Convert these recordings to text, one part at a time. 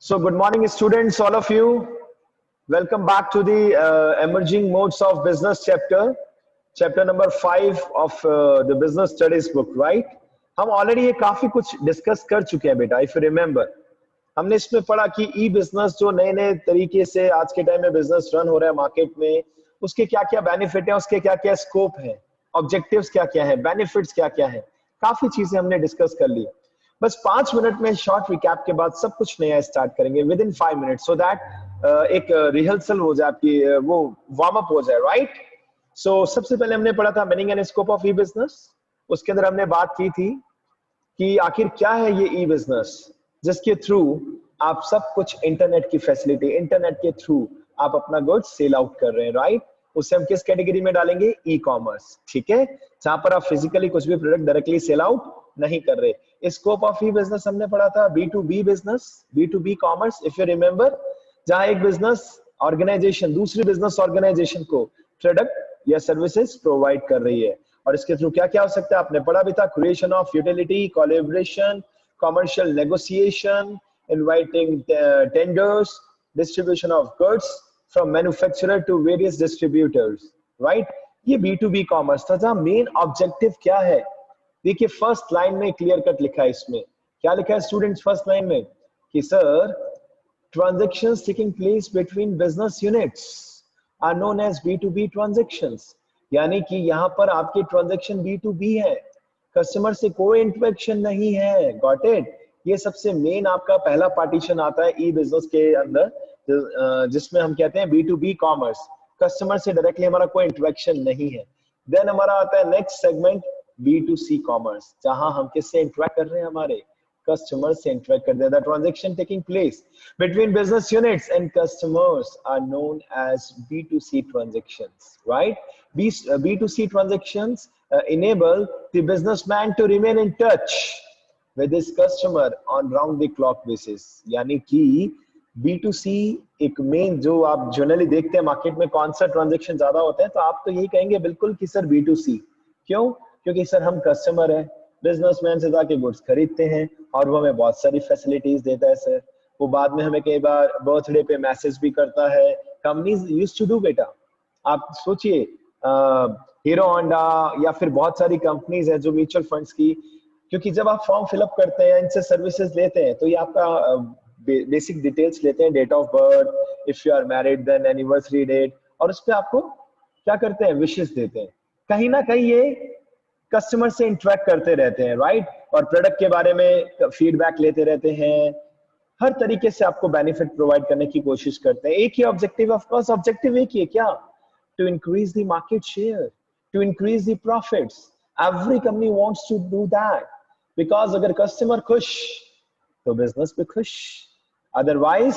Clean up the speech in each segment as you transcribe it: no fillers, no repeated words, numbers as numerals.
So, good morning, students, all of you. Welcome back to the Emerging Modes of Business chapter number 5 of the Business Studies book, right? हम already ये काफी कुछ discuss कर चुके हैं बेटा, if you remember. हमने इसमें पढ़ा कि ई बिजनेस जो नए नए तरीके से आज के टाइम में बिजनेस रन हो रहा है मार्केट में, उसके क्या क्या बेनिफिट है, उसके क्या क्या स्कोप है, ऑब्जेक्टिव्स क्या क्या है, बेनिफिट्स क्या क्या है, काफी चीजें हमने डिस्कस कर ली। बस 5 मिनट में शॉर्ट रिकैप के बाद सब कुछ नया स्टार्ट करेंगे with in 5 minute, so that एक रिहर्सल हो जाए, आपकी वो वार्म अप हो जाए, राइट? सो सबसे पहले हमने पढ़ा था meaning and scope of E business. उसके अंदर हमने बात की थी कि आखिर क्या है ये ई बिजनेस जिसके थ्रू आप सब कुछ इंटरनेट की फैसिलिटी, इंटरनेट के थ्रू आप अपना गुड्स सेल आउट कर रहे हैं, राइट? उसे हम किस कैटेगरी में डालेंगे? ई कॉमर्स, ठीक है, जहां पर आप फिजिकली कुछ भी प्रोडक्ट डायरेक्टली सेल आउट नहीं कर रहे। स्कोप ऑफ ई बिजनेस हमने पढ़ा था B to B business, B to B commerce, if you remember, जहां एक बिजनेस ऑर्गेनाइजेशन दूसरी बिजनेस ऑर्गेनाइजेशन को प्रोडक्ट या सर्विसेज प्रोवाइड कर रही है, और इसके थ्रू क्या क्या हो सकता है आपने पढ़ा भी था। Creation of utility, collaboration, commercial negotiation, inviting tenders, distribution of goods from manufacturer to various distributors, right? ये बी टू बी कॉमर्स था, जहां मेन ऑब्जेक्टिव क्या है? देखिए फर्स्ट लाइन में क्लियर कट लिखा है। इसमें क्या लिखा है स्टूडेंट्स फर्स्ट लाइन में? कि sir, transactions taking place between business units are known as B2B transactions, यानी कि यहाँ पर आपके ट्रांजैक्शन B2B है, कस्टमर से कोई इंटरेक्शन नहीं है। Got it? ये सबसे मेन आपका पहला पार्टीशन आता है ई बिजनेस के अंदर, जिसमें हम कहते हैं B2B कॉमर्स, कस्टमर से डायरेक्टली हमारा कोई इंटरेक्शन नहीं है। देन हमारा आता है नेक्स्ट सेगमेंट B2C कॉमर्स, जहां हम किससे इंटरेक्ट कर रहे हैं? हमारे कस्टमर से इंटरेक्ट कर रहे हैं। The transaction taking place between business units and customers are known as B2C transactions, right? B2C transactions enable the businessman to remain in touch with his customer on round the clock basis, यानी कि B2C एक main जो आप generally देखते हैं market में कौन सा ट्रांजैक्शन ज्यादा होता है, तो आप तो यही कहेंगे बिल्कुल कि सर B2C। क्यों? क्योंकि सर हम कस्टमर है, बिजनेसमैन से जाके गुड्स खरीदते हैं और वो हमें बहुत सारी फैसिलिटीज देता है सर। वो बाद में हमें कई बार बर्थडे पे मैसेज भी करता है। कंपनीज यूज्ड टू डू बेटा, आप सोचिए हीरो होंडा या फिर बहुत सारी कंपनीज हैं जो म्यूचुअल फंड्स की, क्योंकि जब आप फॉर्म फिलअप करते हैं, इनसे सर्विसेज लेते हैं, तो ये आपका बेसिक डिटेल्स लेते हैं, date of birth, if you are married then anniversary date, और उस पर आपको क्या करते हैं? विशेष देते हैं। कहीं ना कहीं ये कस्टमर से इंटरेक्ट करते रहते हैं, राइट? और प्रोडक्ट के बारे में फीडबैक लेते रहते हैं, हर तरीके से आपको बेनिफिट प्रोवाइड करने की कोशिश करते हैं। एक ही ऑब्जेक्टिव, ऑफ कोर्स ऑब्जेक्टिव एक ही है, क्या? To increase the market share, to increase the profits. Every company wants to do that, because अगर कस्टमर खुश तो बिजनेस भी खुश, अदरवाइज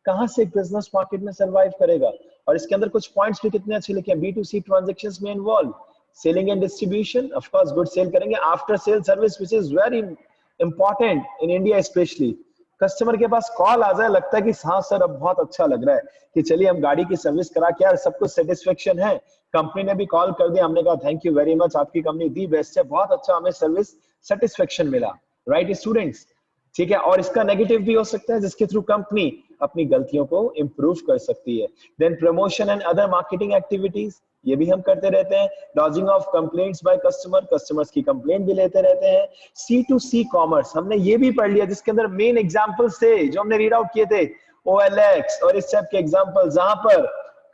कहां से बिजनेस मार्केट में सरवाइव करेगा? और इसके अंदर कुछ पॉइंट्स भी कितने अच्छे लिखे हैं। B2C ट्रांजैक्शंस में involve selling and distribution, of course good sell करेंगे, after sale service which is very important in India specially. Customer के पास कॉल आ जाए, लगता है कि हाँ सर अब बहुत अच्छा लग रहा है कि चलिए हम गाड़ी की सर्विस करा के, यार सब कुछ सेटिस्फेक्शन है, कंपनी ने भी कॉल कर दिया, हमने कहा थैंक यू वेरी मच, आपकी कंपनी दी बेस्ट है, बहुत अच्छा हमें सर्विस सेटिस्फेक्शन मिला, राइट स्टूडेंट्स? ठीक है, और इसका नेगेटिव भी हो सकता है जिसके थ्रू कंपनी अपनी गलतियों को इंप्रूव कर सकती है। Then promotion and other marketing activities, ये भी हम करते रहते हैं। Lodging of complaints by customer, customers की कंप्लेंट भी लेते रहते हैं। C2C कॉमर्स हमने ये भी पढ़ लिया, जिसके अंदर मेन एग्जांपल्स थे जो हमने रीड आउट किए थे, OLX और इस टाइप के एग्जांपल, जहां पर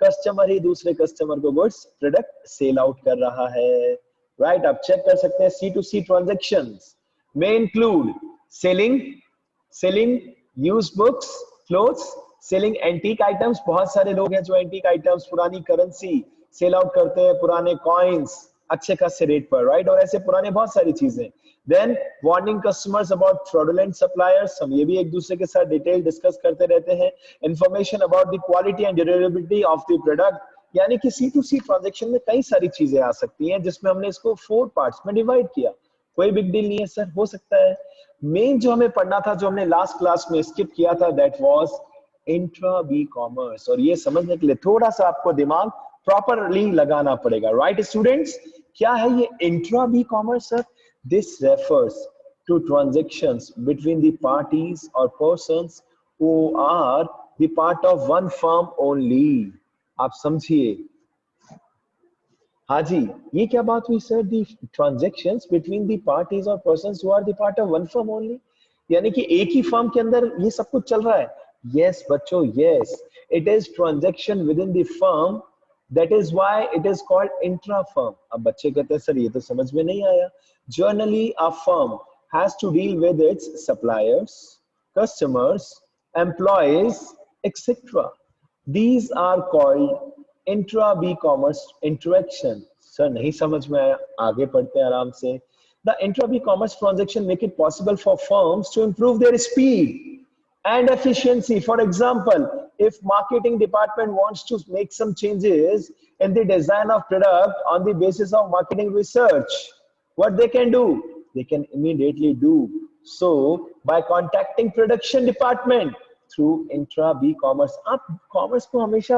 कस्टमर ही दूसरे कस्टमर को गुड्स प्रोडक्ट सेल आउट कर रहा है, राइट? आप चेक कर सकते हैं C2C ट्रांजैक्शंस में include selling used books, clothes, selling antique items. बहुत सारे लोग हैं जो एंटीक आइटम्स, पुरानी करेंसी सेल आउट करते हैं, पुराने कॉइन्स अच्छे खासे रेट पर, राइट? और ऐसे पुराने बहुत सारी चीजें। Then warning customers about fraudulent suppliers, हम ये भी एक दूसरे के साथ डिटेल डिस्कस करते रहते हैं। Information about the quality and durability of the product, यानी कि C2C ट्रांजैक्शन में कई सारी चीजें आ सकती हैं, जिसमें हमने इसको 4 पार्ट्स में डिवाइड किया। कोई बिग डील नहीं है सर, हो सकता है। मेन जो हमें पढ़ना था, जो हमने लास्ट क्लास में स्किप किया था, that was intra B commerce, और ये समझने के लिए थोड़ा सा आपको दिमाग प्रॉपरली लगाना पड़ेगा, राइट स्टूडेंट्स? क्या है ये intra B commerce sir? This refers to transactions between the parties or persons who are the part of one firm only. आप समझिए, हाँ जी, ये क्या बात हुई sir? The transactions between the parties और persons who are the part of one firm only, यानी कि एक ही फर्म के अंदर ये सब कुछ चल रहा है। यस बच्चों, yes, it is transaction with in the firm, that is why it is called intra firm. अब बच्चे कहते हैं सर ये तो समझ में नहीं आया। Generally a firm has to deal with its suppliers, customers, employees etcetera. These are called intra B-commerce interaction. Sir नहीं समझ में आया, आगे पढ़ते हैं आराम से। The intra B-commerce transaction make it possible for firms to improve their speed and efficiency. For example, if marketing department wants to make some changes in the design of product on the basis of marketing research, what they can do? They can immediately do so by contacting production department through intra B-commerce. आप commerce को हमेशा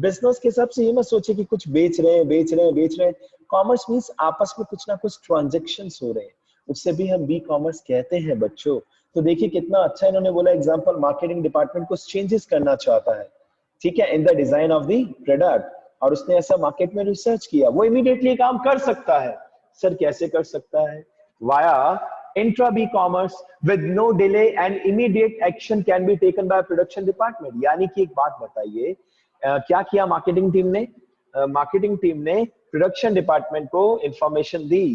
business के हिसाब से ये मत सोचे कि कुछ बेच रहे हैं। कॉमर्स मींस आपस में कुछ ना कुछ ट्रांजैक्शंस हो रहे हैं, उससे भी हम बी कॉमर्स कहते हैं बच्चों। तो देखिए कितना अच्छा इन्होंने बोला एग्जांपल, मार्केटिंग डिपार्टमेंट कुछ चेंजेस करना चाहता है, ठीक है, in the design of the product, और उसने ऐसा मार्केट में रिसर्च किया, वो इमीडिएटली काम कर सकता है। सर कैसे कर सकता है? Via intra B-commerce with no delay and immediate action can be taken by production department. यानी कि एक बात बताइए, क्या किया मार्केटिंग टीम ने? मार्केटिंग टीम ने प्रोडक्शन डिपार्टमेंट को इंफॉर्मेशन दी।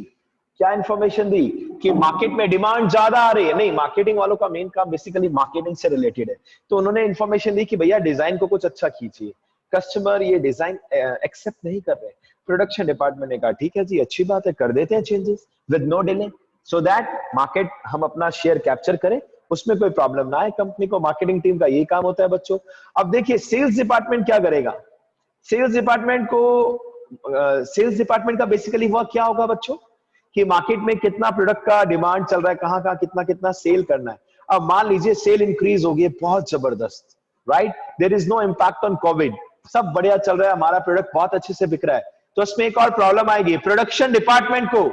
क्या इंफॉर्मेशन दी? कि मार्केट में डिमांड ज्यादा आ रही है। नहीं, मार्केटिंग वालों का मेन काम बेसिकली मार्केटिंग से रिलेटेड है, तो उन्होंने इंफॉर्मेशन दी कि भैया डिजाइन को कुछ अच्छा कीजिए, कस्टमर ये डिजाइन एक्सेप्ट नहीं कर रहे। प्रोडक्शन डिपार्टमेंट ने कहा ठीक है जी, अच्छी बात है, कर देते हैं changes with no delay, so that market हम अपना शेयर कैप्चर करें, उसमें कोई प्रॉब्लम ना आए कंपनी को। मार्केटिंग टीम का यही काम होता है बच्चों। अब देखिए सेल्स डिपार्टमेंट क्या करेगा? सेल्स डिपार्टमेंट का बेसिकली वर्क क्या होगा बच्चों? कि मार्केट में कितना प्रोडक्ट का डिमांड चल रहा है, कहां कहां कितना कितना सेल करना है। अब मान लीजिए सेल इंक्रीज हो गई बहुत जबरदस्त, right, there is no impact on COVID, सब बढ़िया चल रहा है, हमारा प्रोडक्ट बहुत अच्छे से बिक रहा है, तो उसमें एक और प्रॉब्लम आएगी। प्रोडक्शन डिपार्टमेंट को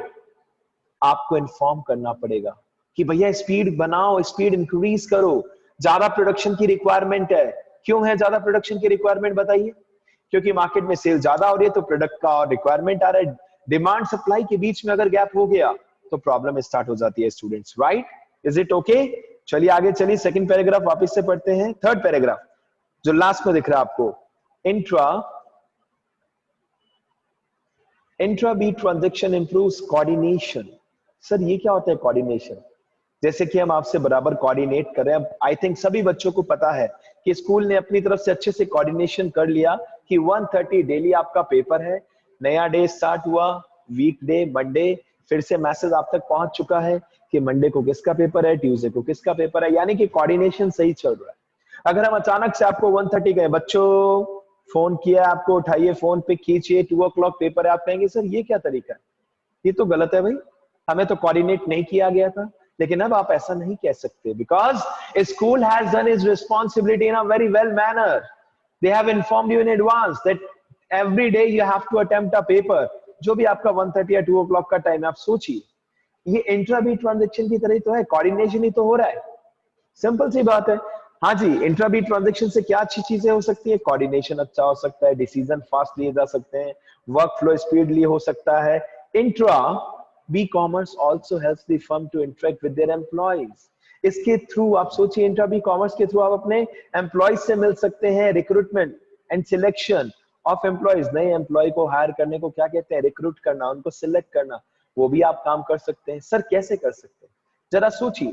आपको इन्फॉर्म करना पड़ेगा कि भैया स्पीड बनाओ, स्पीड इंक्रीज करो, ज्यादा प्रोडक्शन की रिक्वायरमेंट है। क्यों है ज्यादा प्रोडक्शन की रिक्वायरमेंट बताइए? क्योंकि मार्केट में सेल ज्यादा हो रही है, तो प्रोडक्ट का और रिक्वायरमेंट आ रहा है। डिमांड सप्लाई के बीच में अगर गैप हो गया तो प्रॉब्लम स्टार्ट हो जाती है students, right? Is it okay? चलिए आगे चलिए, सेकंड पैराग्राफ वापस से पढ़ते हैं। थर्ड पैराग्राफ जो लास्ट में दिख रहा है आपको, intra B transaction improves coordination. Sir ये क्या होता है कोऑर्डिनेशन? जैसे कि हम आपसे बराबर कोऑर्डिनेट कर रहे हैं, आई थिंक सभी बच्चों को पता है कि स्कूल ने अपनी तरफ से अच्छे से कोऑर्डिनेशन कर लिया कि 1:30 डेली आपका पेपर है, नया डे स्टार्ट हुआ, वीकडे मंडे, फिर से मैसेज आप तक पहुंच चुका है कि मंडे को किसका पेपर है, ट्यूसडे को किसका पेपर है, यानी कि कोऑर्डिनेशन सही चल रहा है। अगर हम अचानक से आपको 1:30 गए, बच्चों फोन किया आपको, उठाइए फोन पे, खींचिए, 2 o'clock पेपर है, आप कहेंगे सर ये क्या तरीका है, ये तो गलत है भाई, हमें तो कोऑर्डिनेट नहीं किया गया था। लेकिन अब आप ऐसा नहीं कह सकते, because school has done its responsibility in a very well manner. They have informed you in advance that every day you have to attempt a paper. जो भी आपका 1:30 या 2 o'clock का टाइम है, आप सोचिए, ये इंट्रा बी ट्रांजेक्शन की तरह ही तो है, कोऑर्डिनेशन ही तो हो रहा है, सिंपल सी बात है। हाँ जी, इंट्रा बी ट्रांजेक्शन से क्या अच्छी चीजें हो सकती है? कोऑर्डिनेशन अच्छा हो सकता है, डिसीजन फास्ट लिए जा सकते हैं, वर्क फ्लो स्पीडली हो सकता है। Intra B-commerce also helps the firm to interact with their employees. इसके थ्रू आप सोचिए, इंट्रा B-commerce के थ्रू आप अपने एम्प्लॉयज से मिल सकते हैं। Recruitment and selection of employees, नए एम्प्लॉय को हायर करने को क्या कहते हैं? रिक्रूट करना, उनको सिलेक्ट करना, वो भी आप काम कर सकते हैं। सर कैसे कर सकते हैं? जरा सोचिए,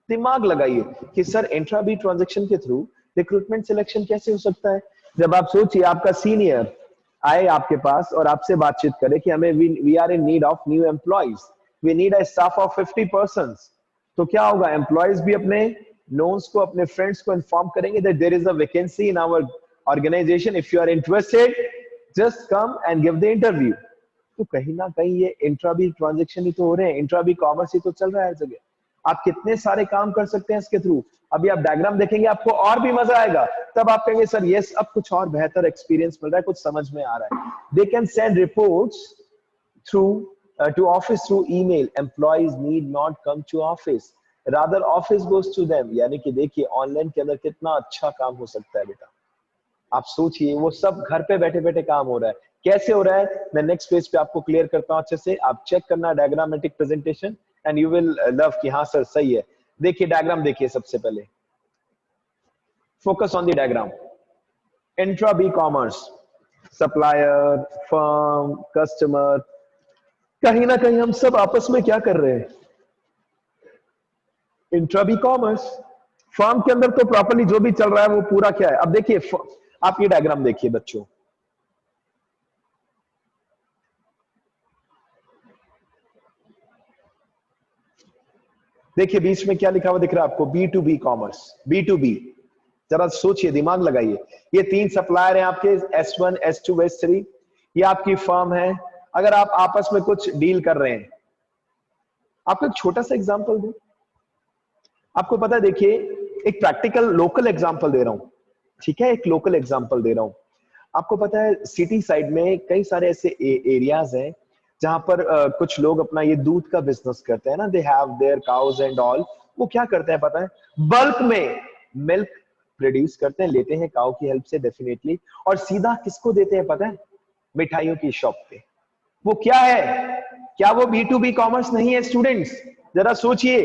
दिमाग लगाइए कि सर इंट्रा बी ट्रांजेक्शन के थ्रू रिक्रूटमेंट सिलेक्शन कैसे हो सकता है? जब आप सोचिए आपका सीनियर आए आपके पास और आपसे बातचीत करे कि हमें we are in need of new employees, we need a staff of 50 persons, तो क्या होगा? एम्प्लॉयज भी अपने नोन्स को, अपने फ्रेंड्स को इन्फॉर्म करेंगे that there is a vacancy in our organisation, if you are interested just come and give the interview. तो कहीं ना कहीं ये इंट्रा बी ट्रांजेक्शन ही तो हो रहे हैं, इंट्रा बी कॉमर्स ही तो चल रहा है हर जगह। आप कितने सारे काम कर सकते हैं इसके थ्रू। अभी आप डायग्राम देखेंगे आपको और भी मजा आएगा, तब आप कहेंगे सर यस अब कुछ और बेहतर एक्सपीरियंस मिल रहा है, कुछ समझ में आ रहा है। They can send reports through to office through email, employees need not come to office. Rather office goes to them. यानी कि देखिए ऑनलाइन के अंदर कितना अच्छा काम हो सकता है बेटा। आप सोचिए वो सब घर पे बैठे बैठे काम हो रहा है। कैसे हो रहा है मैं नेक्स्ट पेज पे आपको क्लियर करता हूं अच्छे से। आप चेक करना diagrammatic presentation and you will love कि हाँ सर सही है। देखिए डायग्राम देखिए, सबसे पहले focus on the diagram. Intra B commerce, supplier, firm, customer, कहीं ना कहीं हम सब आपस में क्या कर रहे हैं, इंट्रा बी कॉमर्स। फर्म के अंदर तो प्रॉपर्ली जो भी चल रहा है वो पूरा क्या है। अब देखिए आप ये डायग्राम देखिए बच्चों, देखिए बीच में क्या लिखा हुआ दिख रहा है आपको, B to B commerce, B to B. जरा सोचिए, दिमाग लगाइए। ये तीन सप्लायर हैं आपके, S1, S2, S3। ये आपकी फर्म है। अगर आप आपस में कुछ डील कर रहे हैं, आपको एक छोटा सा एग्जांपल दूं। आपको पता है, देखिए एक प्रैक्टिकल लोकल एग्जांपल दे रहा हूं, ठीक है, एक लोकल एग्जांपल दे रहा हूं। आपको पता है सिटी साइड में कई सारे ऐसे एरियाज हैं जहां पर कुछ लोग अपना ये दूध का बिजनेस करते हैं ना, they have their cause and all. वो क्या करते हैं पता है, बल्क में मिल्क प्रोड्यूस करते हैं, लेते हैं काउ की हेल्प से डेफिनेटली, और सीधा किसको देते हैं पता है, मिठाइयों की शॉप पे। वो क्या है, क्या वो B2B कॉमर्स नहीं है स्टूडेंट्स? जरा सोचिए,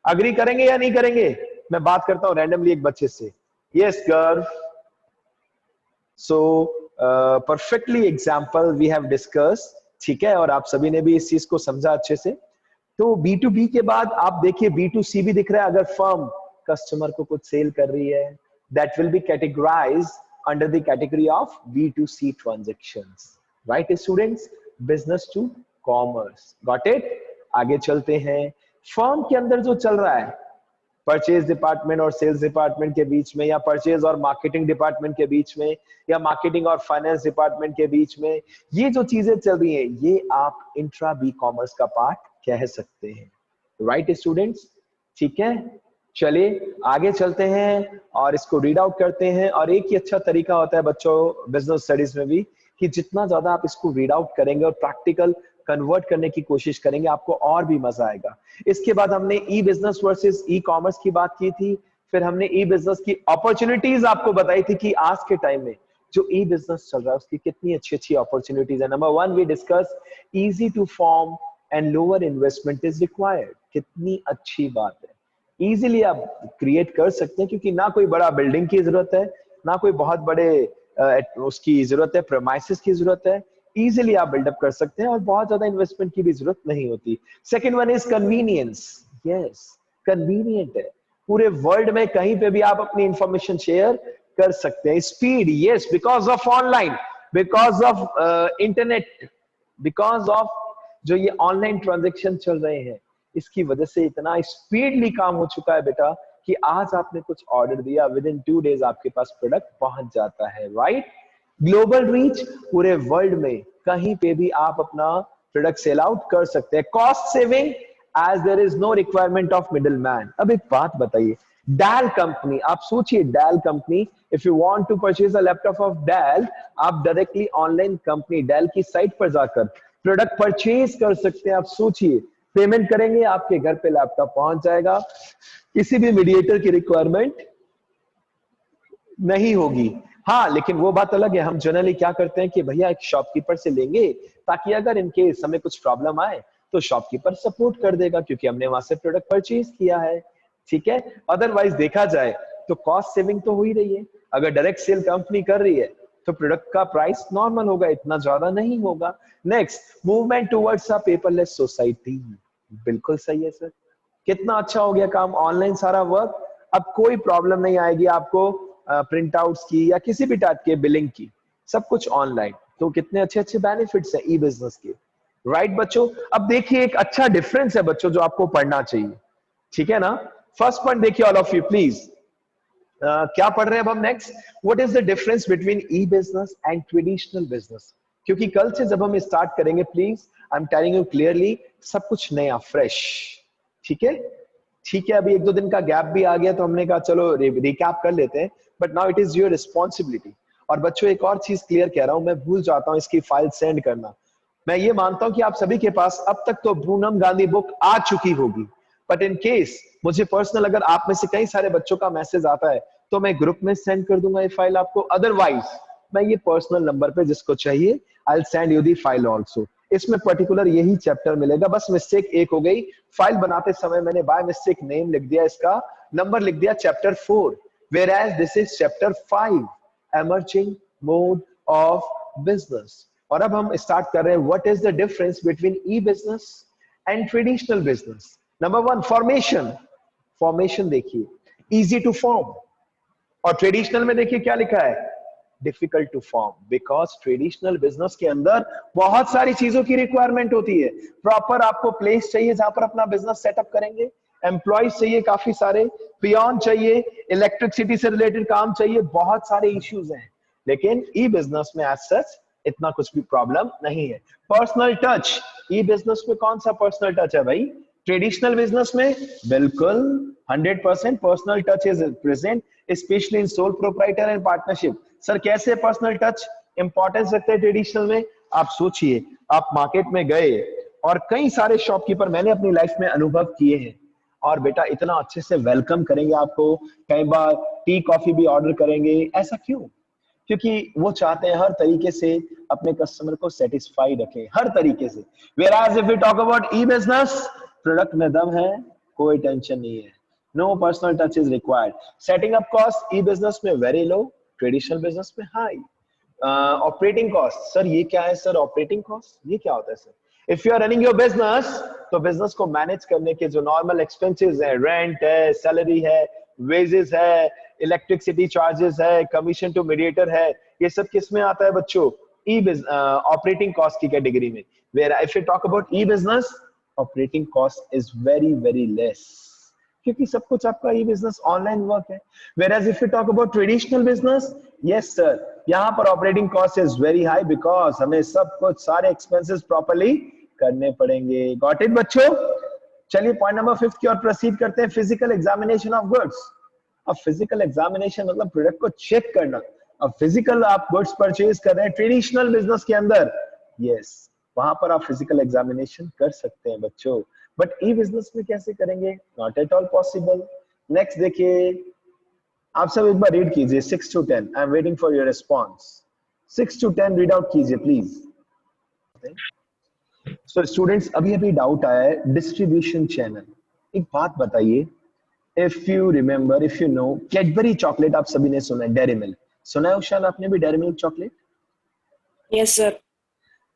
अग्री करेंगे या नहीं करेंगे? मैं बात करता हूं रैंडमली एक बच्चे से। Yes girl, so perfectly example we have discuss, ठीक है, और आप सभी ने भी इस चीज को समझा अच्छे से। तो B2B के बाद आप देखिए B2C भी दिख रहा है। अगर फर्म कस्टमर को कुछ सेल कर रही है, that will be categorised under the category of B2C transactions, right students? Business to commerce, got it? आगे चलते हैं। फर्म के अंदर जो चल रहा है, परचेज डिपार्टमेंट और सेल्स डिपार्टमेंट के बीच में, या परचेज और मार्केटिंग डिपार्टमेंट के बीच में, या मार्केटिंग और फाइनेंस डिपार्टमेंट के बीच में, ये जो चीजें चल रही हैं, ये आप इंट्रा बी कॉमर्स का पार्ट कह सकते हैं, राइट स्टूडेंट्स? ठीक है, चलिए आगे चलते हैं और इसको रीड आउट करते हैं। और एक ही अच्छा तरीका होता है बच्चों बिजनेस स्टडीज में भी, कि जितना ज्यादा आप इसको रीड आउट करेंगे और प्रैक्टिकल कन्वर्ट करने की कोशिश करेंगे, आपको और भी मजा आएगा। इसके बाद हमने ई बिजनेस वर्सेस ई कॉमर्स की बात की थी। फिर हमने ई बिजनेस की अपॉर्चुनिटीज आपको बताई थी कि आज के टाइम में जो ई बिजनेस चल रहा है उसकी कितनी अच्छी अच्छी अपॉर्चुनिटीज है। Number 1 we discuss easy to form and lower investment is required. कितनी अच्छी बात है, इजीली आप क्रिएट कर सकते हैं, क्योंकि ना कोई बड़ा बिल्डिंग की जरूरत है, ना कोई बहुत बड़े उसकी जरूरत है, प्रेमाइसेस की जरूरत है। इजीली आप बिल्डअप कर सकते हैं और बहुत ज्यादा इन्वेस्टमेंट की भी जरूरत नहीं होती। Second one is convenience. Yes, convenient है, पूरे वर्ल्ड में कहीं पे भी आप अपनी इंफॉर्मेशन शेयर कर सकते हैं। Speed, yes, because of online, because of internet, because of जो ये ऑनलाइन ट्रांजेक्शन चल रहे हैं, इसकी वजह से इतना स्पीडली काम हो चुका है बेटा कि आज आपने कुछ ऑर्डर दिया, विद इन 2 डेज आपके पास प्रोडक्ट पहुंच जाता है, राइट? ग्लोबल रीच, पूरे वर्ल्ड में कहीं पे भी आप अपना प्रोडक्ट सेल आउट कर सकते हैं। Cost saving, as there is no requirement of middle man. अब एक बात बताइए, डेल कंपनी, आप सोचिए Dell company, if you want to purchase a laptop of Dell, आप डायरेक्टली ऑनलाइन कंपनी डेल की साइट पर जाकर प्रोडक्ट परचेज कर सकते हैं। आप सोचिए, पेमेंट करेंगे, आपके घर पे लैपटॉप पहुंच जाएगा, किसी भी मीडिएटर की रिक्वायरमेंट नहीं होगी। हाँ, लेकिन वो बात अलग है, हम जनरली क्या करते हैं कि भैया एक शॉपकीपर से लेंगे, ताकि अगर इनके हमें कुछ प्रॉब्लम आए तो शॉपकीपर सपोर्ट कर देगा, क्योंकि हमने वहां से प्रोडक्ट परचेज किया है, ठीक है? अदरवाइज देखा जाए तो कॉस्ट सेविंग तो हो ही रही है। अगर डायरेक्ट सेल कंपनी कर रही है तो प्रोडक्ट का प्राइस नॉर्मल होगा, इतना ज्यादा नहीं होगा। Next, movement towards a paperless society. बिल्कुल सही है सर, कितना अच्छा हो गया काम, ऑनलाइन सारा वर्क। अब कोई प्रॉब्लम नहीं आएगी आपको प्रिंट आउट्स की या किसी भी टाइप के बिलिंग की, सब कुछ ऑनलाइन। तो कितने अच्छे अच्छे बेनिफिट्स हैं ई बिजनेस के, राइट बच्चों? अब देखिए एक अच्छा डिफरेंस है बच्चों जो आपको पढ़ना चाहिए, ठीक है ना? फर्स्ट पॉइंट देखिए ऑल ऑफ यू प्लीज, क्या पढ़ रहे हैं अब हम next? What is the difference between e business and traditional business? क्योंकि कल से जब हम स्टार्ट करेंगे, please I am telling you clearly, सब कुछ नया फ्रेश, ठीक है? ठीक है, अभी 1-2 दिन का गैप भी आ गया तो हमने कहा चलो रिकैप कर लेते हैं, but now it is your responsibility. और बच्चों एक और चीज क्लियर कह रहा हूं, मैं भूल जाता हूं इसकी फाइल सेंड करना। मैं ये मानता हूं कि आप सभी के पास अब तक तो पूनम गांधी बुक आ चुकी होगी, बट इन केस मुझे पर्सनल अगर आप में से कई सारे बच्चों का मैसेज आता है तो मैं ग्रुप में सेंड कर दूंगा ये फाइल आपको, अदरवाइज मैं ये पर्सनल नंबर पे जिसको चाहिए I will send you the file also. इसमें पर्टिकुलर यही चैप्टर मिलेगा, बस मिस्टेक एक हो गई, फाइल बनाते समय मैंने बाय मिस्टेक नेम लिख दिया, इसका नंबर लिख दिया chapter 4, whereas this is chapter 5 emerging mode of business। और अब हम स्टार्ट कर रहे हैं what is the difference between e business and traditional business. Number 1 formation. Formation देखिए इजी टू फॉर्म, और ट्रेडिशनल में देखिए क्या लिखा है difficult to form, because traditional business के अंदर बहुत सारी चीजों की रिक्वायरमेंट होती है। प्रॉपर आपको प्लेस चाहिए जहां पर अपना बिजनेस सेटअप करेंगे, एम्प्लॉयज चाहिए काफी सारे, पियोन चाहिए, इलेक्ट्रिसिटी से रिलेटेड काम चाहिए, बहुत सारे इश्यूज हैं। लेकिन ई बिजनेस में एज सच इतना कुछ भी प्रॉब्लम नहीं है। पर्सनल टच, ई बिजनेस में कौन सा पर्सनल टच है भाई? ट्रेडिशनल बिजनेस में बिल्कुल 100% personal touch is present, specially in sole proprietor and partnership. Sir कैसे पर्सनल टच इंपॉर्टेंस रखते हैं ट्रेडिशनल में? आप सोचिए, आप मार्केट में गए और कई सारे शॉपकीपर मैंने अपनी लाइफ में अनुभव किए हैं, और बेटा इतना अच्छे से वेलकम करेंगे आपको, कई बार टी कॉफी भी ऑर्डर करेंगे। ऐसा क्यों? क्योंकि वो चाहते हैं हर तरीके से अपने कस्टमर को सेटिस्फाइड रखें, हर तरीके से। Whereas if we talk about e-business, product में दम है, कोई टेंशन नहीं है, no personal touch is required. Setting up cost e business में वेरी लो, ट्रेडिशनल बिजनेस में हाई। ऑपरेटिंग कॉस्ट, सर ये क्या है सर ऑपरेटिंग कॉस्ट? ये क्या होता है sir? If you are running your business, तो बिजनेस को मैनेज करने के जो नॉर्मल एक्सपेंसेस है, रेंट है, सैलरी है, वेजेस है, इलेक्ट्रिसिटी चार्जेस है, कमीशन टू मीडिएटर है, ये सब किस में आता है बच्चों? ई ऑपरेटिंग कॉस्ट की कैटेगरी में। Where if you talk about e business, operating cost is very very less, क्योंकि सब कुछ आपका ई बिजनेस ऑनलाइन वर्क है। Whereas if you talk about traditional business, yes sir, यहाँ पर operating cost is very high, because हमें सब कुछ सारे एक्सपेंसेस प्रॉपर्ली करने पड़ेंगे। गॉट इट बच्चों? चलिए पॉइंट नंबर 5 की ओर प्रोसीड करते हैं, फिजिकल एग्जामिनेशन ऑफ गुड्स। अब फिजिकल एग्जामिनेशन मतलब प्रोडक्ट को चेक करना। अब फिजिकल आप गुड्स परचेज कर रहे हैं ट्रेडिशनल बिजनेस के अंदर, यस वहां पर आप फिजिकल एग्जामिनेशन कर सकते हैं बच्चों, बट ई बिजनेस में कैसे करेंगे? Not at all possible. Next देखिए, आप सब एक बार रीड कीजिए 6 to 10, I am waiting for your response. 6 to 10 read out कीजिए प्लीज। सो स्टूडेंट्स अभी अभी डाउट आया है डिस्ट्रीब्यूशन चैनल। एक बात बताइए, if you remember, if you know, Cadbury chocolate आप सभी ने सुना है, डेयरी मिल्क सुना है उषा आपने भी, dairy milk chocolate? Yes sir.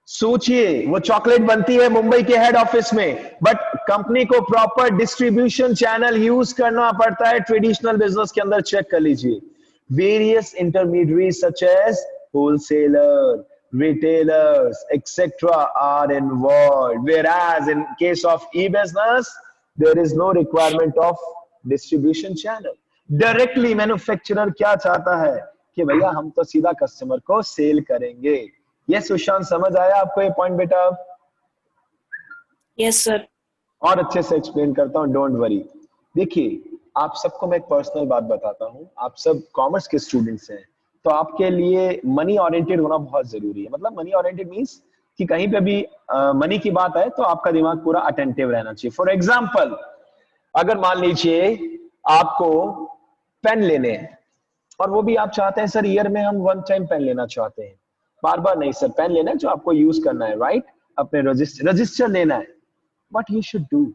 सोचिए वो चॉकलेट बनती है मुंबई के हेड ऑफिस में, बट कंपनी को प्रॉपर डिस्ट्रीब्यूशन चैनल यूज करना पड़ता है ट्रेडिशनल बिजनेस के अंदर। चेक कर लीजिए, various intermediate such as wholesaler, retailers etc are involved, whereas in case of e-business there is no requirement of distribution channel। Directly manufacturer क्या चाहता है कि भैया हम तो सीधा कस्टमर को सेल करेंगे। ये सुशांत समझ आया आपको ये पॉइंट बेटा? Yes sir. और अच्छे से एक्सप्लेन करता हूँ, डोंट वरी। देखिए आप सबको मैं एक पर्सनल बात बताता हूँ, आप सब कॉमर्स के स्टूडेंट्स हैं, तो आपके लिए मनी ओरिएंटेड होना बहुत जरूरी है। मतलब मनी ओरिएंटेड मींस कि कहीं पे भी मनी की बात है तो आपका दिमाग पूरा अटेंटिव रहना चाहिए। फॉर एग्जांपल, अगर मान लीजिए आपको पेन लेने हैं और वो भी आप चाहते हैं सर ईयर में हम 1 टाइम पेन लेना चाहते हैं, बार बार नहीं सर, पेन लेना है जो आपको यूज करना है, राइट? अपने रजिस्टर लेना है। व्हाट यू शुड डू,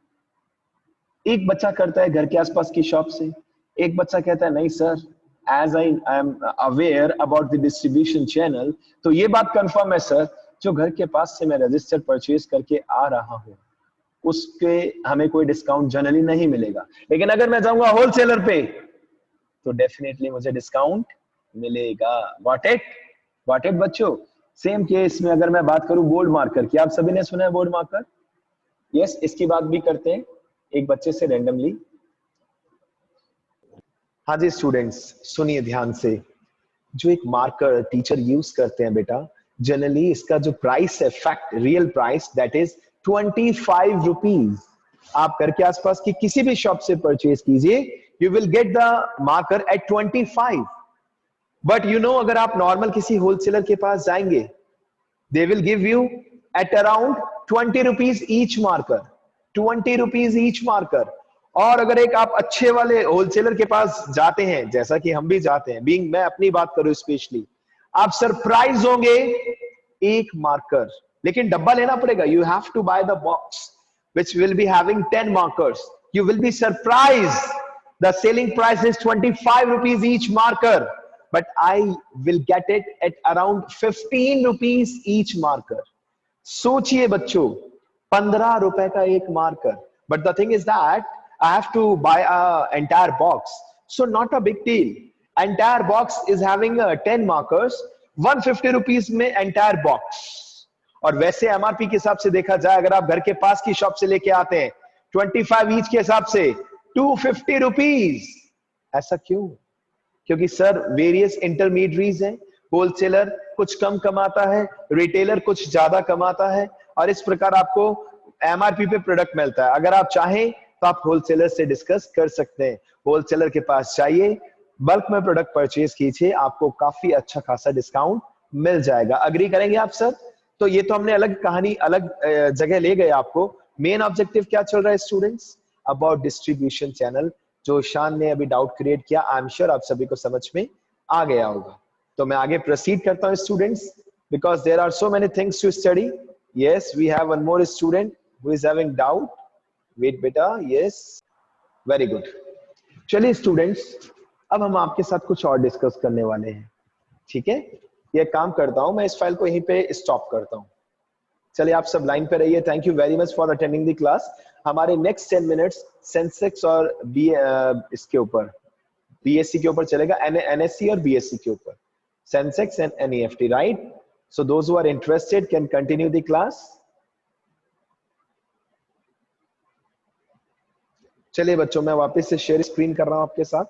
एक बच्चा करता है घर के आसपास की शॉप से, एक बच्चा कहता है नहीं sir as I am aware about the distribution channel, तो ये बात कंफर्म है सर, जो घर के पास से मैं रजिस्टर परचेज करके आ रहा हूँ उसके हमें कोई डिस्काउंट जनरली नहीं मिलेगा, लेकिन अगर मैं जाऊंगा होलसेलर पे तो डेफिनेटली मुझे डिस्काउंट मिलेगा। व्हाट इट बच्चों? सेम केस में अगर मैं बात करूं बोर्ड मार्कर की, आप सभी ने सुना है बोर्ड मार्कर? यस, इसकी बात भी करते हैं एक बच्चे से रैंडमली। हाँ जी स्टूडेंट्स सुनिए ध्यान से, जो एक मार्कर टीचर यूज करते हैं बेटा, जनरली इसका जो प्राइस है, fact real price, that is 25 rupees. आप घर के आसपास की किसी भी शॉप से परचेज कीजिए, you will get the marker at 25। But you know अगर आप नॉर्मल किसी होलसेलर के पास जाएंगे, they will give you at around 20 rupees each marker, 20 rupees each marker. और अगर एक आप अच्छे वाले होलसेलर के पास जाते हैं, जैसा कि हम भी जाते हैं, बीइंग मैं अपनी बात करूं स्पेशली, आप सरप्राइज होंगे एक मार्कर, लेकिन डब्बा लेना पड़ेगा. You have to buy the box which will be having 10 markers. You will be surprised. The selling price is 25 rupees each marker, but I will get it at around 15 rupees each marker. सोचिए बच्चों, 15 रुपए का एक marker. But the thing is that I have to buy a entire box. So not a big deal. Entire box is having 10 markers. 150 rupees में entire box. और वैसे MRP के हिसाब से देखा जाए, अगर आप घर के पास की शॉप से लेके आते हैं 25 ईच के हिसाब से 250 रुपीज. ऐसा क्यों? क्योंकि सर वेरियस इंटरमीडिएटरीज हैं. होलसेलर कुछ कम कमाता है, रिटेलर कुछ ज्यादा कमाता है, और इस प्रकार आपको एमआरपी पे प्रोडक्ट मिलता है. अगर आप चाहें तो आप होलसेलर से डिस्कस कर सकते हैं. होलसेलर के पास चाहिए, बल्क में प्रोडक्ट परचेज कीजिए, आपको काफी अच्छा खासा डिस्काउंट मिल जाएगा. अग्री करेंगे आप सर? तो ये तो हमने अलग कहानी, अलग जगह ले गए आपको. मेन ऑब्जेक्टिव क्या चल रहा है स्टूडेंट्स? अबाउट डिस्ट्रीब्यूशन चैनल, जो शान ने अभी डाउट क्रिएट किया. आई एम श्योर आप सभी को समझ में आ गया होगा. तो मैं आगे प्रोसीड करता हूं students, because there are so many things to study. Yes, we have one more student who is having doubt. Wait बेटा. Yes, very good. चलिए स्टूडेंट्स, अब हम आपके साथ कुछ और डिस्कस करने वाले हैं. ठीक है, ये काम करता हूं मैं, इस फाइल को यहीं पे स्टॉप करता हूं. चलिए आप सब लाइन पे रहिए. Thank you very much for attending the class. हमारे नेक्स्ट 10 मिनट्स सेंसेक्स और इसके ऊपर बीएससी के ऊपर चलेगा, एनएससी और बीएससी के ऊपर, Sensex and NEFT, right? So those who are interested can continue the class. चलिए बच्चों, मैं वापस से शेयर स्क्रीन कर रहा हूं आपके साथ.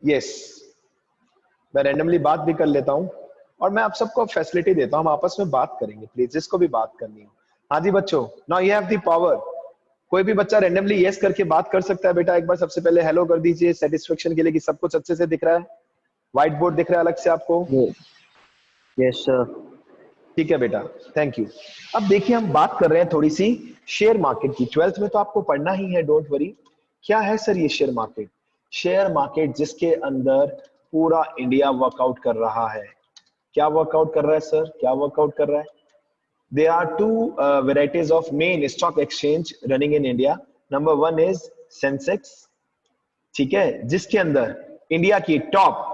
यस, मैं रैंडमली बात भी कर लेता हूं, और मैं आप सबको फैसिलिटी देता हूं, हम आपस में बात करेंगे प्लीज, जिसको भी बात करनी हो. हाँ जी बच्चों, now you have the power. कोई भी बच्चा रैंडमली यस करके बात कर सकता है. बेटा एक बार सबसे पहले हेलो कर दीजिए सेटिस्फेक्शन के लिए कि सब कुछ अच्छे से दिख रहा है. व्हाइट बोर्ड दिख रहा है अलग से आपको? Yes sir. ठीक है बेटा, थैंक यू. अब देखिए, हम बात कर रहे हैं थोड़ी सी शेयर मार्केट की. 12th में तो आपको पढ़ना ही है, डोंट वरी. क्या है सर ये शेयर मार्केट? शेयर मार्केट जिसके अंदर पूरा इंडिया वर्कआउट कर रहा है. क्या वर्कआउट कर रहा है सर? क्या वर्कआउट कर रहा है? There are two varieties of main stock exchange running in India. Number one is Sensex, ठीक है, जिसके अंदर इंडिया की top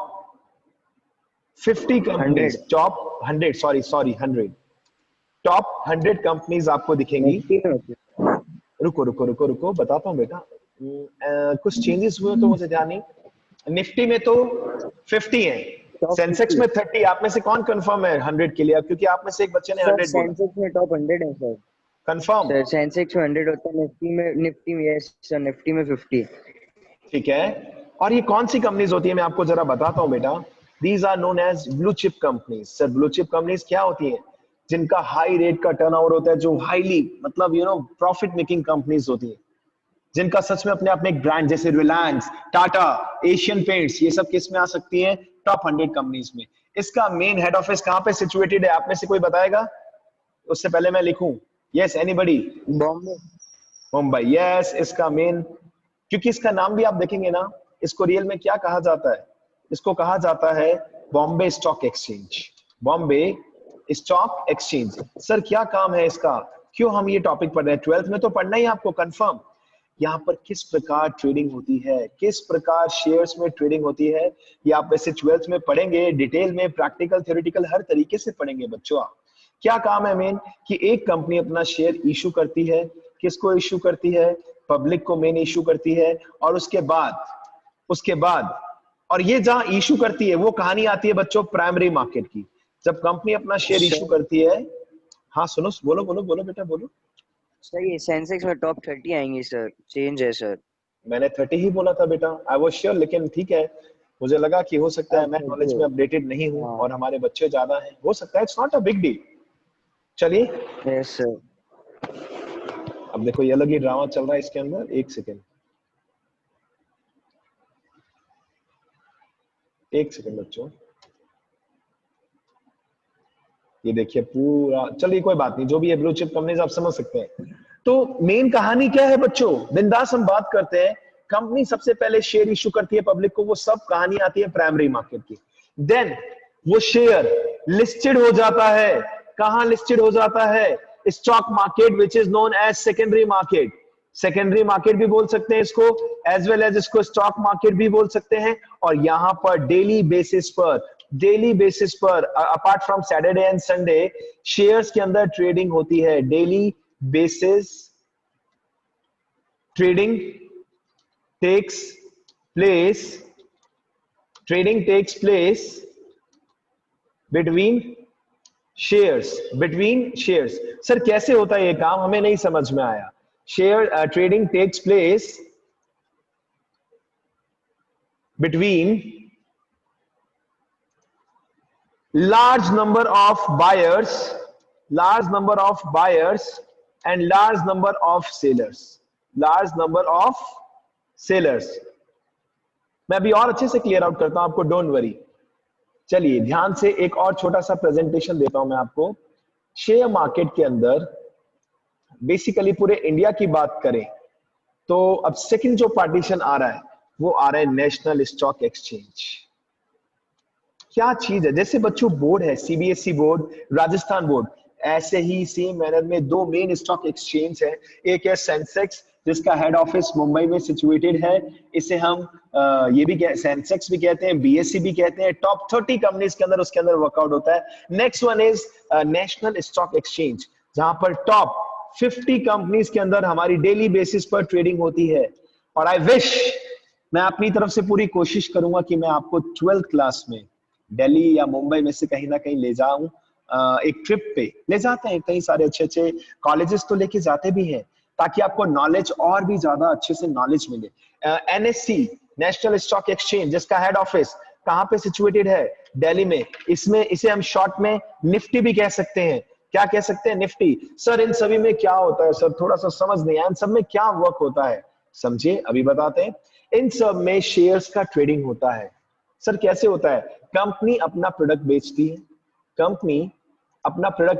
50 companies, top 100, sorry 100, top 100 companies आपको दिखेंगी. रुको रुको रुको रुको, बताता हूँ बेटा. कुछ चेंजेस हुए तो मुझे ध्यान नहीं. निफ्टी में तो 50 है, सेंसेक्स में 30. आप में से कौन कंफर्म है 100 के लिए? अब क्योंकि आप में से एक बच्चे ने 100 बोला. सेंसेक्स में टॉप 100 है सर. कंफर्म सर सेंसेक्स में 100 होता है, निफ्टी में यस सर, निफ्टी में 50. ठीक है. और ये कौन सी कंपनीज होती है, मैं आपको जरा बताता हूँ बेटा. These are known as blue chip companies. Sir blue chip companies क्या होती है? जिनका हाई रेट का टर्नओवर होता है, जो हाईली मतलब प्रॉफिट मेकिंग कंपनीज होती है, जिनका सच में अपने आप में एक ब्रांड, जैसे रिलायंस, टाटा, एशियन पेंट्स, ये सब किस में आ सकती हैं? टॉप 100 कंपनीज में. इसका मेन हेड ऑफिस कहाँ पे सिचुएटेड है? आप में से कोई बताएगा? उससे पहले मैं लिखूं. Yes, anybody? Bombay. Mumbai. Yes, इसका मेन, क्योंकि इसका नाम भी आप देखेंगे ना, इसको रियल में क्या कहा जाता है? इसको कहा जाता है Bombay stock exchange. Bombay stock exchange. Sir क्या काम है इसका? क्यों हम ये टॉपिक पढ़ रहे हैं? 12th में तो पढ़ना ही आपको कंफर्म. यहाँ पर किस प्रकार ट्रेडिंग होती है, किस प्रकार शेयर्स में ट्रेडिंग होती है, ये आप वैसे 12th में पढ़ेंगे, डिटेल में, प्रैक्टिकल, थ्योरेटिकल, हर तरीके से पढ़ेंगे बच्चों. आप क्या काम है मेन? कि एक कंपनी अपना शेयर इशू करती है. किसको इशू करती है? पब्लिक को मेन इशू करती है. और उसके बाद और ये जहां इशू करती है, वो कहानी आती है बच्चों प्राइमरी मार्केट की. जब कंपनी अपना शेयर इशू करती है. हाँ सुनो, बोलो बोलो बोलो बेटा बोलो. सर ये सेंसेक्स में टॉप 30 आएंगे सर, चेंज है सर. मैंने 30 ही बोला था बेटा, आई वाज श्योर, लेकिन ठीक है, मुझे लगा कि हो सकता है मैं नॉलेज में अपडेटेड नहीं हूं और हमारे बच्चे ज्यादा हैं, हो सकता है. It's not a big deal. चलिए. Yes sir. अब देखो ये अलग ही ड्रामा चल रहा है इसके अंदर. एक सेकेंड बच्चों. ये देखिए पूरा, चलिए कोई बात नहीं, जो भी है ब्लू चिप कंपनीज आप समझ सकते हैं। तो मेन कहानी क्या है बच्चों, बिंदास हम बात करते हैं। कंपनी सबसे पहले शेयर इशू करती है पब्लिक को, वो सब कहानी आती है प्राइमरी मार्केट की। देन वो शेयर लिस्टेड हो जाता है। कहां लिस्टेड हो जाता है? Stock market which is known as secondary market. Secondary market भी बोल सकते हैं इसको, एज वेल एज इसको स्टॉक मार्केट भी बोल सकते हैं। और यहां पर डेली बेसिस पर apart from Saturday and Sunday shares के अंदर ट्रेडिंग होती है। Daily basis trading takes place between shares. Sir कैसे होता है ये काम, हमें नहीं समझ में आया। Share trading takes place between large number of buyers and large number of sellers। मैं अभी और अच्छे से क्लियर आउट करता हूं आपको, डोंट वरी। चलिए ध्यान से एक और छोटा सा प्रेजेंटेशन देता हूं मैं आपको। शेयर मार्केट के अंदर बेसिकली पूरे इंडिया की बात करें तो अब सेकंड जो पार्टीशन आ रहा है वो आ रहा है नेशनल स्टॉक एक्सचेंज। क्या चीज है? जैसे बच्चों बोर्ड है, सीबीएसई बोर्ड, राजस्थान बोर्ड, ऐसे ही सेम मैनर में दो मेन स्टॉक एक्सचेंज है। एक है सेंसेक्स जिसका हेड ऑफिस मुंबई में सिचुएटेड है, इसे हम ये भी सेंसेक्स भी कहते हैं, बीएसई भी कहते हैं। टॉप 30 कंपनीज के अंदर उसके अंदर वर्कआउट होता है। Next one is national stock exchange, जहां पर टॉप 50 कंपनीज के अंदर हमारी डेली बेसिस पर ट्रेडिंग होती है। और आई विश, मैं अपनी तरफ से पूरी कोशिश करूंगा कि मैं आपको 12th क्लास में दिल्ली या मुंबई में से कहीं ना कहीं ले जाऊं, एक ट्रिप पे ले जाते हैं, कई सारे अच्छे अच्छे कॉलेजेस तो लेके जाते भी हैं, ताकि आपको नॉलेज और भी ज्यादा अच्छे से नॉलेज मिले। एनएससी नेशनल स्टॉक एक्सचेंज जिसका हेड ऑफिस कहां पे सिचुएटेड है? दिल्ली में। इसमें इसे हम शॉर्ट में निफ्टी भी कह सकते हैं। क्या कह सकते हैं? निफ्टी। सर इन सभी में क्या होता है? सर थोड़ा सा समझ नहीं आया, इन सब में क्या वर्क होता है? समझिए, अभी बताते हैं। इन सब में शेयर्स का ट्रेडिंग होता है। सर कैसे होता है? कंपनी अपना प्रोडक्ट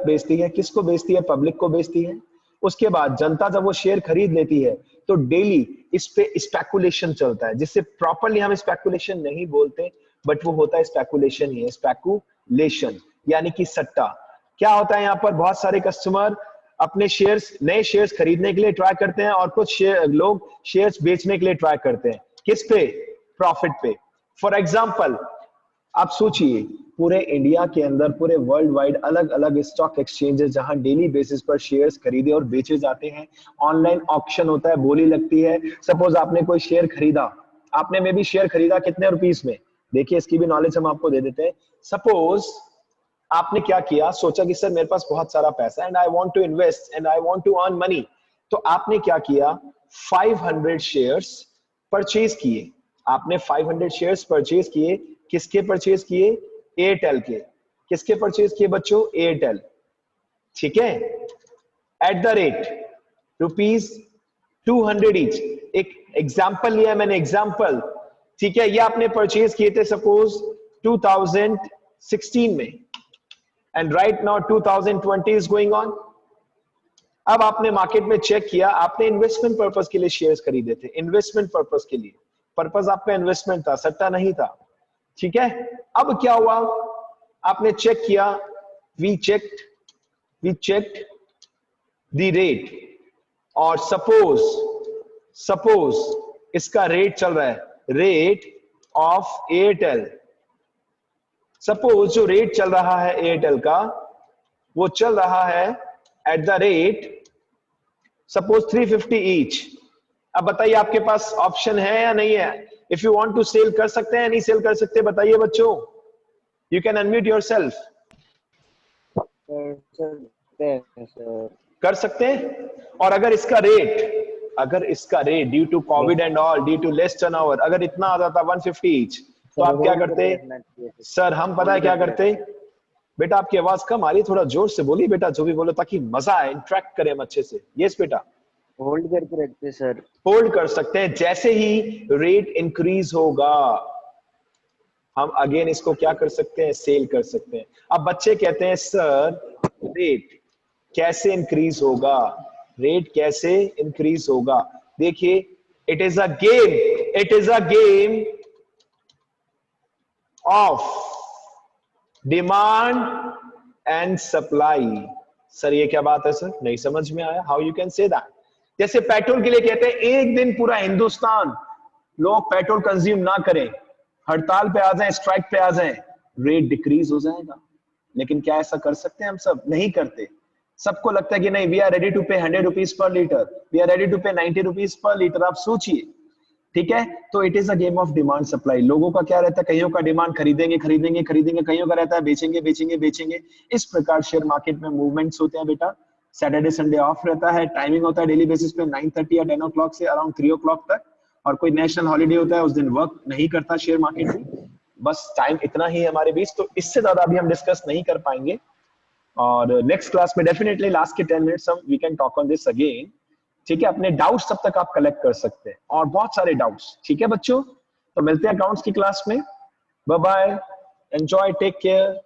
बेचती है। किसको बेचती है? पब्लिक को बेचती है। उसके बाद जनता जब वो शेयर खरीद लेती है तो डेली इस पे स्पेकुलेशन चलता है, जिससे प्रॉपरली हम स्पेकुलेशन नहीं बोलते, बट वो होता है स्पेकुलेशन ही है। स्पेकुलेशन यानी कि सट्टा। क्या होता है? यहाँ पर बहुत सारे कस्टमर अपने नए शेयर्स खरीदने के लिए ट्राई करते हैं और कुछ लोग शेयर्स बेचने के लिए ट्राई करते हैं। किस पे? प्रॉफिट पे। फॉर एग्जाम्पल आप सोचिए, पूरे इंडिया के अंदर, पूरे वर्ल्ड वाइड अलग अलग स्टॉक एक्सचेंजेस जहां डेली बेसिस पर शेयर्स खरीदे और बेचे जाते हैं। ऑनलाइन ऑक्शन होता है, बोली लगती है। सपोज आपने कोई शेयर खरीदा, आपने मे भी शेयर खरीदा कितने रुपीस में? देखिए इसकी भी नॉलेज हम आपको दे देते हैं। सपोज आपने क्या किया, सोचा कि सर मेरे पास बहुत सारा पैसा and I want to invest and I want to earn money. तो आपने क्या किया? 500 शेयर्स परचेज किए। आपने 500 शेयर्स परचेज किए। किसके परचेज किए? एयरटेल के। किसके परचेज किए बच्चों? एयरटेल। ठीक है, एट द रेट ₹200 ईच। एक एग्जाम्पल लिया मैंने, एग्जाम्पल। ठीक है, ये आपने परचेज किए थे सपोज 2016 में, and right now 2020 is going on. अब आपने मार्केट में चेक किया, आपने इन्वेस्टमेंट पर्पस के लिए शेयर्स खरीदे थे। इन्वेस्टमेंट पर्पस के लिए, पर्पस आपका इन्वेस्टमेंट था, सट्टा नहीं था। ठीक है, अब क्या हुआ? आपने चेक किया, वी चेक्ड द रेट, और सपोज इसका रेट चल रहा है, रेट ऑफ एयरटेल। सपोज जो रेट चल रहा है एयरटेल का, वो चल रहा है at the rate suppose 350 each. अब बताइए आपके पास ऑप्शन है या नहीं है? If you want to sell कर सकते हैं या नहीं सेल कर सकते? बताइए बच्चों, यू कैन अनम्यूट योरसेल्फ। कर सकते हैं। और अगर इसका rate due to Covid and all, due to less turnover, अगर इतना आ जाता 150 ईच, तो आप क्या करते? सर हम पता है क्या करते? बेटा आपकी आवाज कम आ रही है, थोड़ा जोर से बोलिए बेटा, जो भी बोलो, ताकि मजा आए, इंटरेक्ट करें हम अच्छे से। यस बेटा, होल्ड करके रखते सर। होल्ड कर सकते हैं। जैसे ही रेट इंक्रीज होगा, हम अगेन इसको क्या कर सकते हैं, सेल कर सकते हैं। अब बच्चे कहते हैं सर रेट कैसे इंक्रीज होगा, रेट कैसे इंक्रीज होगा। देखिए it is a game, it is a game of demand and supply. Sir ये क्या बात है सर, नहीं समझ में आया, how you can say that. जैसे पेट्रोल के लिए कहते हैं एक दिन पूरा हिंदुस्तान लोग पेट्रोल कंज्यूम ना करें, हड़ताल पे आ जाएं, स्ट्राइक पे आ जाएं, रेट डिक्रीज हो जाएगा। लेकिन क्या ऐसा कर सकते हैं हम सब? नहीं करते। सबको लगता है कि नहीं, वी आर रेडी टू पे 100 rupees per litre, we are ready to pay 90 rupees per litre. आप सोचिए, ठीक है। तो it is a game of demand supply. लोगों का क्या रहता है, कईयों का डिमांड खरीदेंगे खरीदेंगे खरीदेंगे, कईयों का रहता है बेचेंगे बेचेंगे बेचेंगे। इस प्रकार शेयर मार्केट में मूवमेंट्स होते हैं बेटा। सैटरडे संडे ऑफ रहता है, टाइमिंग होता है डेली बेसिस पे 9:30 या 10 o'clock से अराउंड 3 o'clock तक, और कोई नेशनल हॉलीडे होता है उस दिन वर्क नहीं करता शेयर मार्केट में। बस टाइम इतना ही है हमारे बीच, तो इससे ज्यादा अभी हम डिस्कस नहीं कर पाएंगे। और नेक्स्ट क्लास में डेफिनेटली लास्ट के 10 मिनट्स हम we can talk on this again, ठीक है। अपने डाउट्स तब तक आप कलेक्ट कर सकते हैं, और बहुत सारे डाउट्स, ठीक है बच्चों। तो मिलते हैं अकाउंट्स की क्लास में। Bye bye, enjoy, take care.